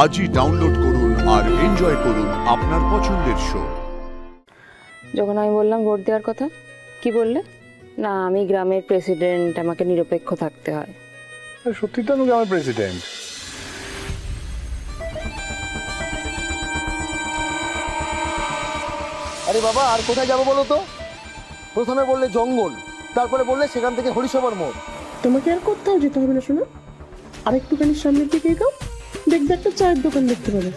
আজই ডাউনলোড করুন আর এনজয় করুন আপনার পছন্দের শো। যখন আমি বললাম ভোট দেওয়ার কথা, কি বললে? না, আমি গ্রামের প্রেসিডেন্ট, আমাকে নিরপেক্ষ থাকতে হয়। সত্যি তো আমি গ্রামের প্রেসিডেন্ট। আরে বাবা, আর কোথায় যাবো বলো তো? প্রথমে বললে জঙ্গল, তারপরে বললে সেখান থেকে হরিসভার মোড়। তোমাকে আর কোথাও যেতে হবে না শোনো, আর একটুখানি সামনের দিকে এগো, দেখবে একটা চায়ের দোকান দেখতে পাবে,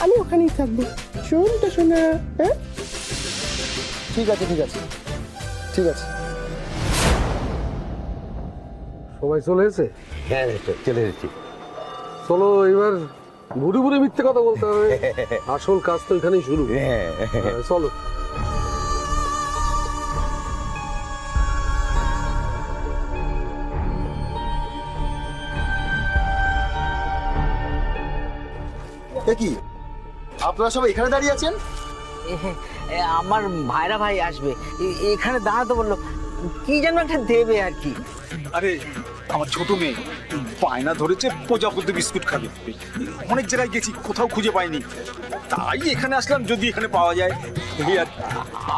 আমি ওখানেই থাকবো। শোনটা শোনা, হ্যাঁ? ঠিক আছে ঠিক আছে ঠিক আছে। সবাই চলে এসে? হ্যাঁ চলে এসেছি। চলো এবার ঘুরে ঘুরে মিথ্যে কথা বলতে হবে, আসল কাজ তো এখানেই শুরু। চলো। কি আপনারা সবাই এখানে দাঁড়িয়ে আছেন? আমার ভাইরা ভাই আসবে, এখানে দাঁড়াতে বললো, কি যেন একটা দেবে আর কি। আরে আমার ছোট মেয়ে বায়না ধরেছে প্রজাপতি বিস্কুট খাবে। অনেক জায়গায় গেছি, কোথাও খুঁজে পাইনি, তাই এখানে আসলাম, যদি এখানে পাওয়া যায়।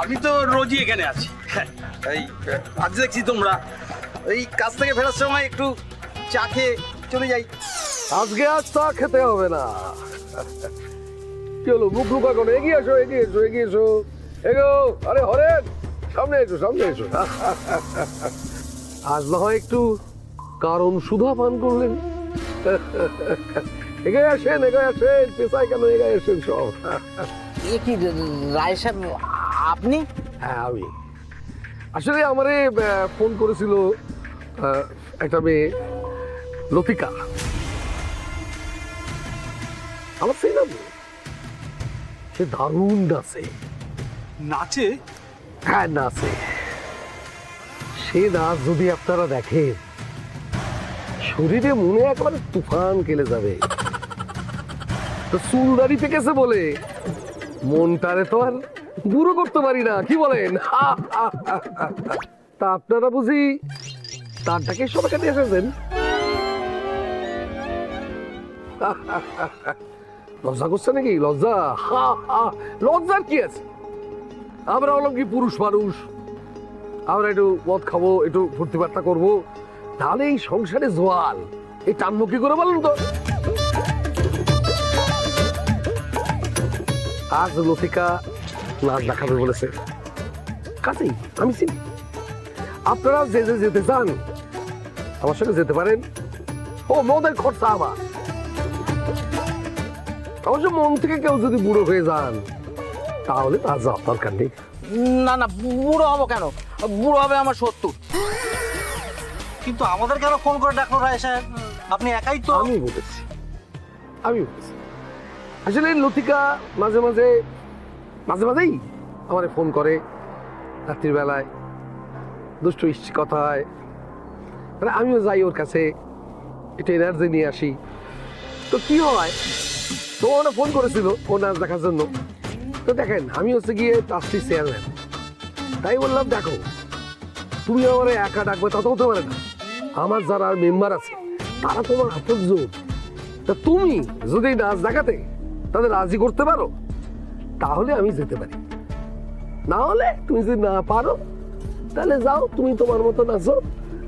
আমি তো রোজই এখানে আছি। এই আজ দেখছি তোমরা এই কাজ থেকে ফেরার সময় একটু চা খেয়ে চলে যাই। আজকে আর চা খেতে হবে না। চলো মুখ লুকা করো, এগিয়ে এসো এগিয়ে এসো এগিয়ে এসো, এগো। আরে হরেন, সামনে এসো সামনে এসো। আজ না হয় একটু কারণ সুধা পান করলেন। এগিয়ে আসেন এগিয়ে আসেন, পেশায় কেন এগিয়ে আসেন সব। এ কি রায় সাহেব, আপনি? হ্যাঁ আমি। আসলে আমারে ফোন করেছিল একটা মেয়ে, লতিকা। আমার সেই নাম, সে দারুণ নাচে। নাচে? হ্যাঁ নাচে। সে নাচ যদি আপনারা দেখেন, শরীরে মনে একেবারে তুফান খেলে যাবে। তো চুলদারি পেকেছে বলে মনটারে তো আর বুড়ো করতে পারি না, কি বলেন? তা আপনারা বুঝি তারটাকে সবাইকে নিয়ে এসেছেন? লজ্জা করছে নাকি? লজ্জা? লজ্জার কি আছে? আমরা হলাম কি পুরুষ মানুষ, আমরা একটু মদ খাবো, একটু ফুর্তি বার্তা করবো, তাহলে এই সংসারে জোয়াল এই টানবো কি করে বলুন তো? আজ লতিকা নাচ দেখাবে বলেছে, কাছেই আমি চিনি। আপনারা যে যে যেতে চান আমার সঙ্গে যেতে পারেন। ও মদের খরচা আমার। অবশ্য মন থেকে কেউ যদি বুড়ো হয়ে যান তাহলে তা যাওয়ার দরকার নেই। না না, বুড়ো হবো কেন? বুড়ো হবে আমার 70। কিন্তু আমাদের কেন ফোন করে ডাকলো রায় সাহেব? আপনি একাই তো। আমি বলেছি আসলে লতিকা মাঝে মাঝেই আমার ফোন করে রাত্রির বেলায়, দুষ্ট ইচ্ছি কথা হয়, মানে আমিও যাই ওর কাছে, একটু এনার্জি নিয়ে আসি। তো কি হয়, তো ওরা ফোন করেছিল ও নাচ দেখার জন্য। তো দেখেন আমি হচ্ছে গিয়ে ট্রাস্টি চেয়ারম্যান, তাই বললাম দেখো তুমি আমার একা ডাকবে তা তো হতে পারে না, আমার যারা মেম্বার আছে তারা তোমার আপনজন। তা তুমি যদি নাচ দেখাতে তাদের রাজি করতে পারো তাহলে আমি যেতে পারি, না হলে তুমি যদি না পারো তাহলে যাও, তুমি তোমার মতো নাচো,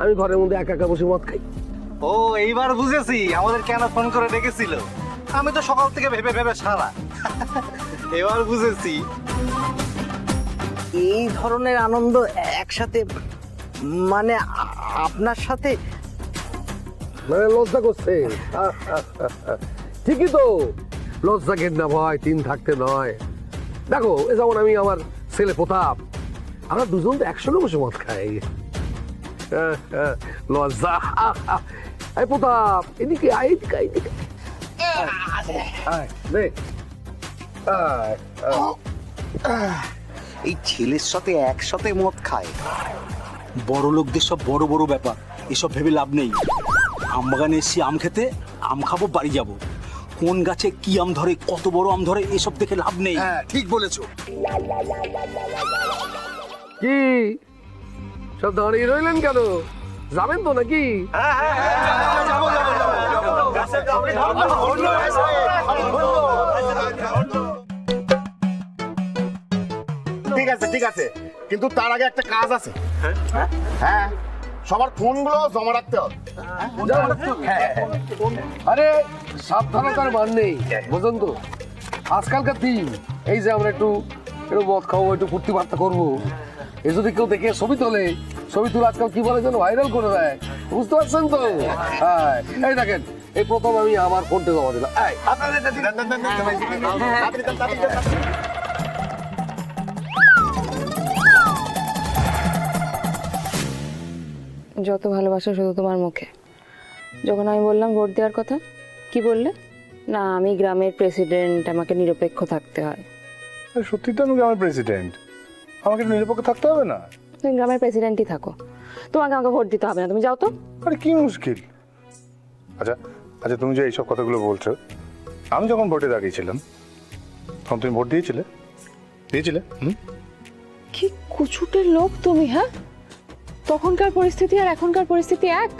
আমি ঘরের মধ্যে একা একা বসে মদ খাই। ও এইবার বুঝেছি আমাদের কেন ফোন করে ডেকেছিল। আমি তো সকাল থেকে ভেবে ভেবে সারা। এবার বুঝেছি। এই ধরনের আনন্দ একসাথে, মানে আপনার সাথে। মানে লজ্জা করছে? ঠিকই তো, লজ্জা কেন না ভয়, তিন থাকতে নয়। দেখো এ যেমন আমি আমার ছেলে প্রতাপ, আমরা দুজন তো একসঙ্গে বসে মদ খাই। লজ্জা? এই প্রতাপ এদিকে আয়, এদিকে আয়, এদিকে আয়, নে। আয়, আয়। এই ছেলের সাথে একসাথে মদ খায়, বড় লোকদের সব বড় বড় ব্যাপার, এসব ভেবে লাভ নেই। আম বাগানে এসছি আম খেতে, আম খাবো, বাড়ি যাব। কোন গাছে কি আম ধরে, কত বড় আম ধরে, এসব দেখে লাভ নেই। হ্যাঁ ঠিক বলেছো। কি সব দাঁড়িয়ে রইলেন কেন? যাবেন তো নাকি? যাবো ঠিক আছে, কিন্তু তার আগে একটা কাজ আছে। হ্যাঁ, সবার ফোনগুলো জমা রাখতে হবে। আরে সাবধানতার মান নেই, বুঝলেন তো? আজকালকার দিন এই যে আমরা একটু মদ খাবো, একটু ফুর্তি বার্তা করবো, এ যদি কেউ দেখে ছবি তোলে, ছবি তুলে আজকাল কি বলে যেন ভাইরাল করে দেয়, বুঝতে পারছেন তো? হ্যাঁ, এই দেখেন, এই প্রথম আমি আমার ফোনটা জমা দিলাম। এই, যত ভালোবাসা শুধু তোমার মুখে। যখন আমি বললাম ভোট দেওয়ার কথা, কি বললে? না আমি গ্রামের প্রেসিডেন্ট, আমাকে নিরপেক্ষ থাকতে হয়। সত্যি তো আমি গ্রামের প্রেসিডেন্ট, আমাকে নিরপেক্ষ থাকতে হবে না? তুমি গ্রামের প্রেসিডেন্টই থাকো, তোমাকে আমাকে ভোট দিতে হবে না, তুমি যাও তো। আরে কি মুশকিল। আচ্ছা আচ্ছা, তুমি যে এইসব কথাগুলো বলছো, আমি যখন ভোটে দাঁড়িয়েছিলাম তখন তুমি ভোট দিয়েছিলে? কি কুচুটের লোক তুমি! হ্যাঁ, তখনকার পরিস্থিতি আর এখনকার পরিস্থিতি এক?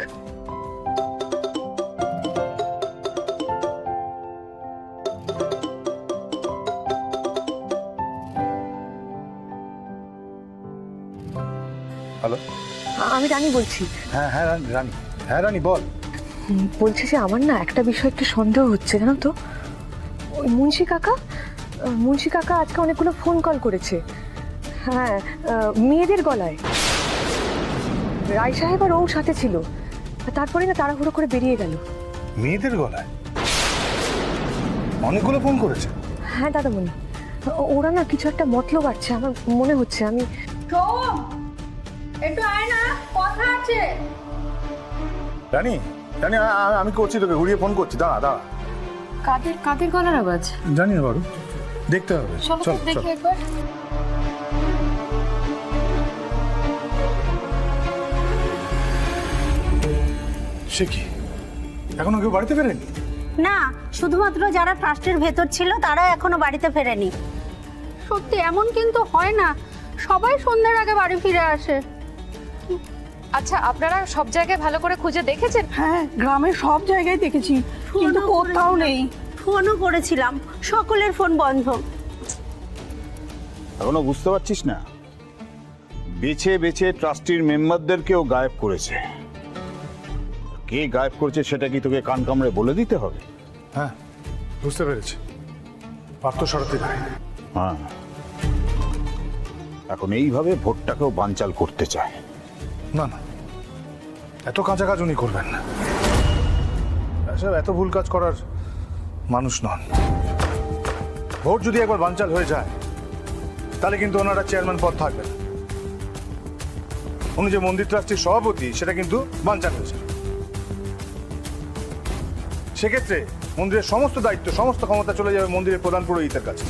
হ্যালো, আমি রানী বলছি। হ্যাঁ হ্যাঁ রানী, হ্যাঁ রানী বল। বলছি যে আমার না একটা বিষয় একটু সন্দেহ হচ্ছে, জানো তো? ওই মুন্সি কাকা আজকে অনেকগুলো ফোন কল করেছে। হ্যাঁ, মেয়েদের গলায়। রায় সাহেব আর ও সাথে ছিল, তারপরে না তাড়াহুড়ো করে বেরিয়ে গেল। মেয়েদের গলায় অনেকগুলো ফোন করেছে? হ্যাঁ দাদামণি, ওরা না কিছু একটা মতলব আছে আমার মনে হচ্ছে। আমি একটু আয় না, কথা আছে। রানী রানী, আমি করছি, তোকে ঘুরিয়ে ফোন করছি, দাঁড়া দাঁড়া। কাদের গলার আওয়াজ? জানি না বারু, দেখতে হবে। চল দেখি একবার। সে কি, এখনো কেউ বাড়িতে ফেরেনি? না, শুধুমাত্র যারা ট্রাস্টের ভেতর ছিল তারা এখনো বাড়িতে ফেরেনি। সত্যি এমন কিন্তু হয় না, সবাই সন্ধ্যার আগে বাড়ি ফিরে আসে। আচ্ছা, আপনারা সব জায়গায় ভালো করে খুঁজে দেখেছেন? হ্যাঁ, গ্রামের সব জায়গায় দেখেছি, কিন্তু কোথাও নেই। ফোনও করেছিলাম, সকলের ফোন বন্ধ। এখনো বুঝতে পারছিস না? বেছে বেছে ট্রাস্টির মেম্বারদেরকেও গায়েব করেছে। কে গায়েব করেছে সেটা কি তোকে কান কামড়ে বলে দিতে হবে? হ্যাঁ বুঝতে পেরেছি, পার্থ সারথী রায়। হ্যাঁ, এখন এইভাবে ভোটটাকেও বানচাল করতে চায়। না না, এত কাঁচা কাজ উনি করবেন না, এত ভুল কাজ করার মানুষ নন। ভোট যদি একবার বানচাল হয়ে যায় তাহলে কিন্তু ওনারা চেয়ারম্যান পদ থাকবেন। উনি যে মন্দির ট্রাস্টির সভাপতি সেটা কিন্তু বানচাল হয়েছে। সেক্ষেত্রে মন্দিরের সমস্ত দায়িত্ব, সমস্ত ক্ষমতা চলে যাবে মন্দিরের প্রধান পুরোহিতের কাছে।